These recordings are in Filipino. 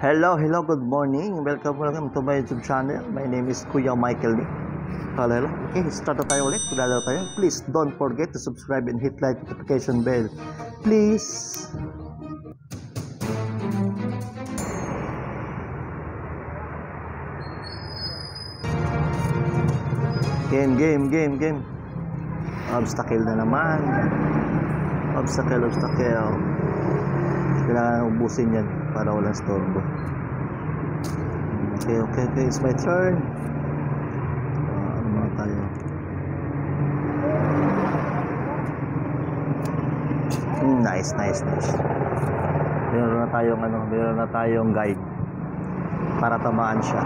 Hello, good morning. Welcome to my YouTube channel. My name is Kuya Michael Nick. Hello. Okay, start na tayo ulit. Kulala tayo. Please don't forget to subscribe and hit like notification bell. Please. Game. Obstacle na naman. Obstacle. Kailangan ubusin yan para walang storbo. Okay. It's my turn. Ano mga tayo? Nice. Meron na tayong guide para tamaan siya.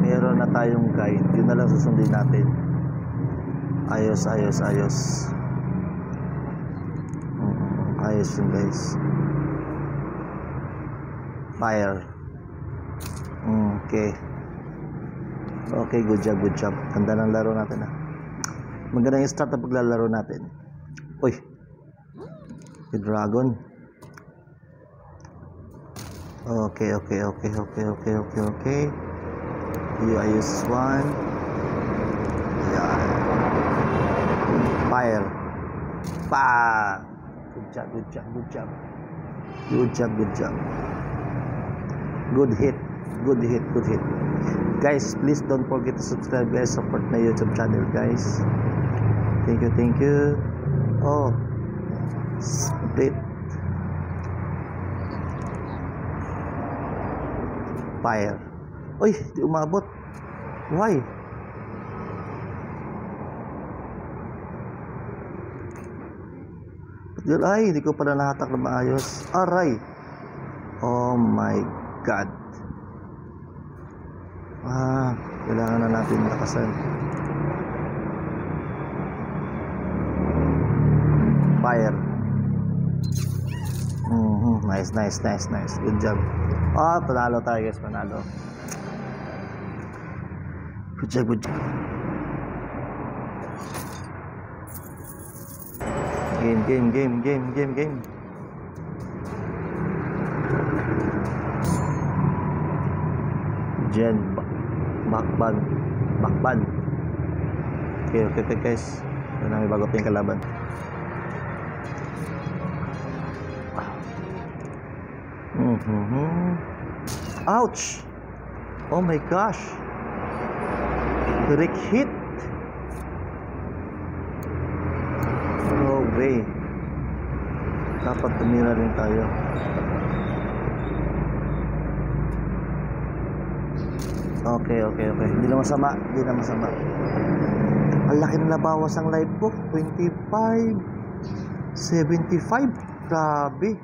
Meron na tayong guide. Yun na lang susundin natin. Ayos. Ayos yun, guys. Fire. Okay, good job. Ganda ng laro natin, Maganda yung start na paglalaro natin. Uy, yung dragon. Okay. You ayos one. Yan. Fire. Pa. Good job. Good hit. Guys, please don't forget to subscribe, guys. Support my YouTube channel, guys. Thank you. Oh, split. Fire. Uy, di umabot. Why? Ay, hindi ko pala nahatak na maayos. Aray. Oh my God. Kailangan na natin lakasan. Fire. Nice. Good job. Panalo tayo, guys. Panalo. Good job. Game. Jen, bakban. Okay, guys. May bago tayong kalaban. Ouch! Oh my gosh! Direct hit! No way. Dapat tumira rin tayo. Okay. Hindi na masama. Ang laki na nabawas ang live ko. 25 75. Grabe.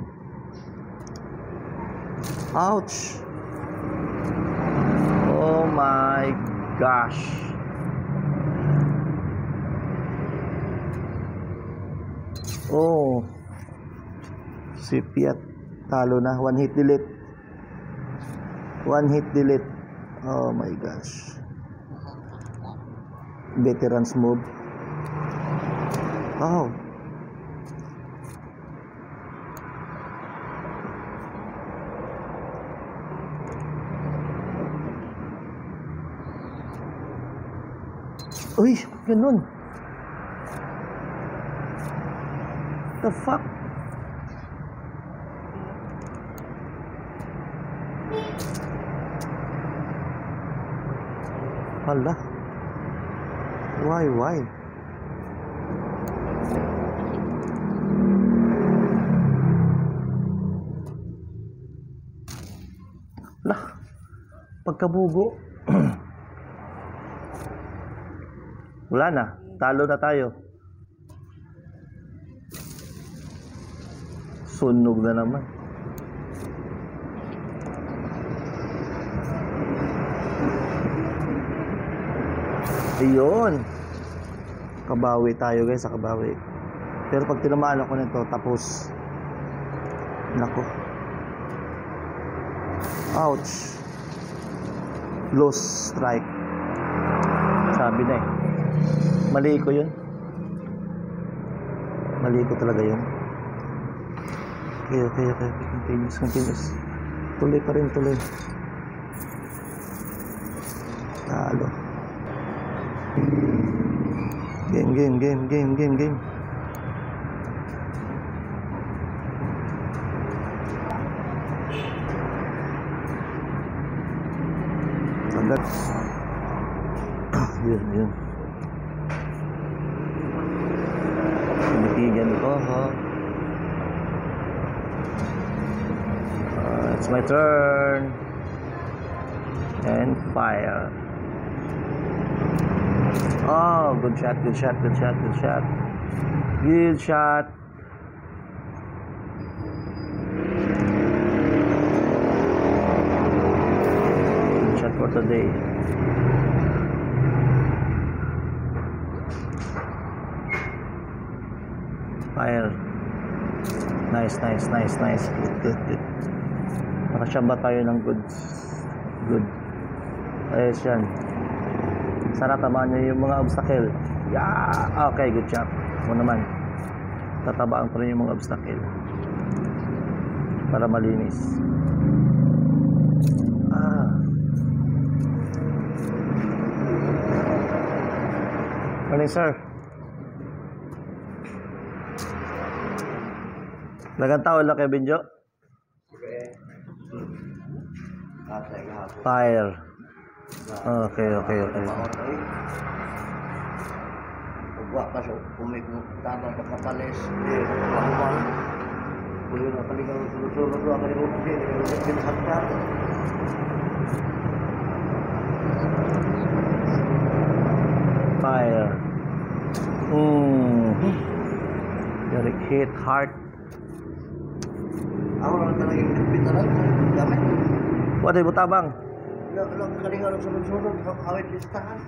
Ouch. Oh my gosh. Oh, si Piat talo na. One hit delete. Oh my gosh. Veterans move. Oh. Uy, ganun. The fuck? Hala. Why? Lah. Pagkabugo. Wala na. Talo na tayo. Sunog na naman. Ayun. Kabawi tayo, guys. Kabawi. Pero pag tinamaan ako nito, tapos. Nako. Ouch. Lost strike. Sabi na Mali ko yun. Mali ko talaga yun. Okay. Continuous. Tuloy pa rin, tuloy. Talo. Game. Agad. Yun. Binitigan ko, ha? It's my turn. And fire. Oh, good shot. Good shot. For today. Fire. Nice. Good. Nakasamba tayo ng goods. Good. Ayos yan. Sana tamaan nyo yung mga obstacle. Yeah! Okay, good job. Mo naman. Tatabaan ko rin yung mga obstacle. Para malinis. Morning, sir. Nagantao lang kay Benjo? Fire. Okay. Buat masuk kumik tanah pekapalis di Pahumang. Boleh nak kali kalau suruh dua kali rugi dengan lebih sakit. Fire. Direct hit hard. Ako lang talaga yung bitaran gamit. Wala mo tabang. Lang kali kalau suruh awet listahan.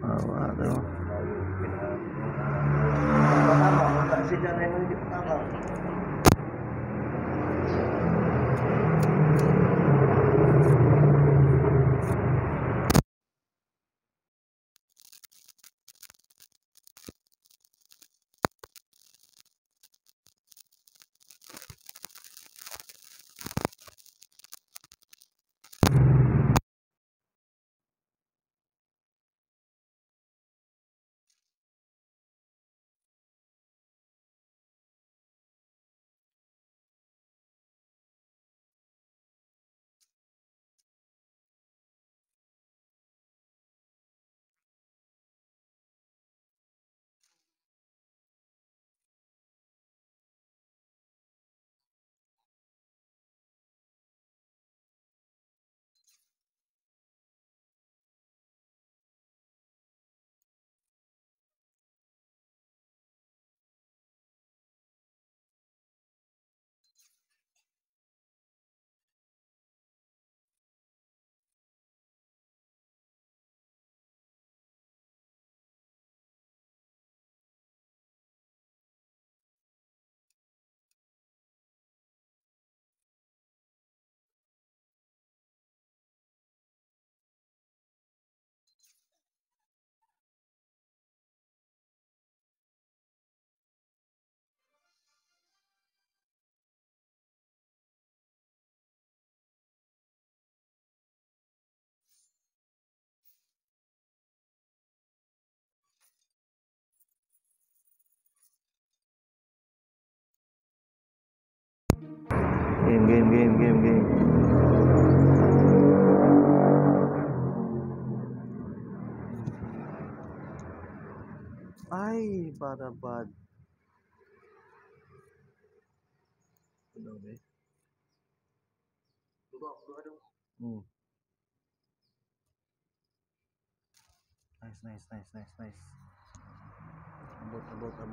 Ano? Pertama, tak sejarah yang ini pertama. Game. Ay, para bad. Ano ba? Nice.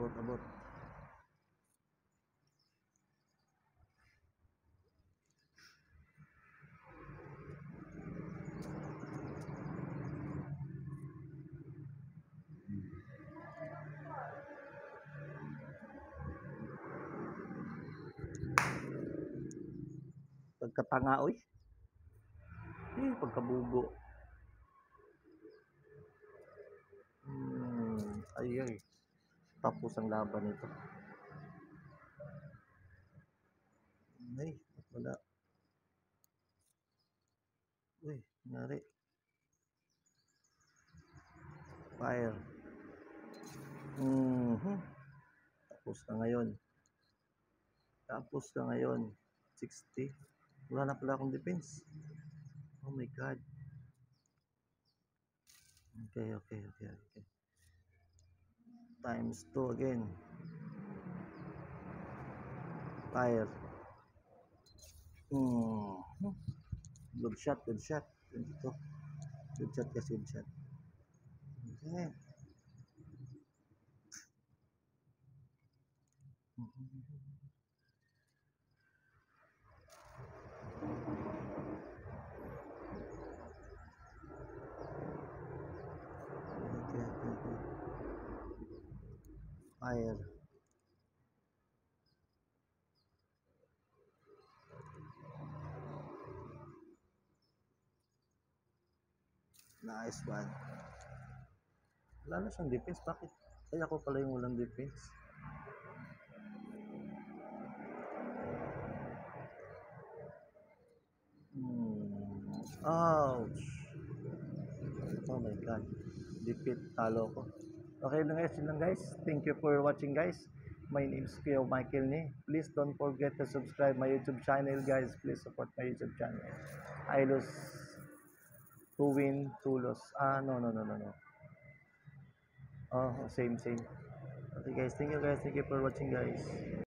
Abot. Pagkatanga, oy. Pagkabugo. Ay. Tapos ang laban nito. Ay, wala. Uy, nangyari. Fire. Mhm. Tapos na ngayon. Tapos na ngayon. 60. Wala na pala akong defense. Oh my God. Okay, okay, okay, okay. Times 2 again. Fire. Hmm. Good shot, good shot. 22. Good shot kasi, good shot. Okay. Okay, okay, okay. Fire. Nice one. Wala na siyang defense. Bakit? Kaya ako pala yung walang defense. Ouch. Oh my God. Defeat. Talo ko. Okay lang guys. Yun lang guys. Thank you for watching guys. My name is Kuya Michael Ni. Please don't forget to subscribe my YouTube channel guys. Please support my YouTube channel. I lose to win, to lose. No, no, no, no, no. Oh, same, same. Okay guys. Thank you guys. Thank you for watching guys.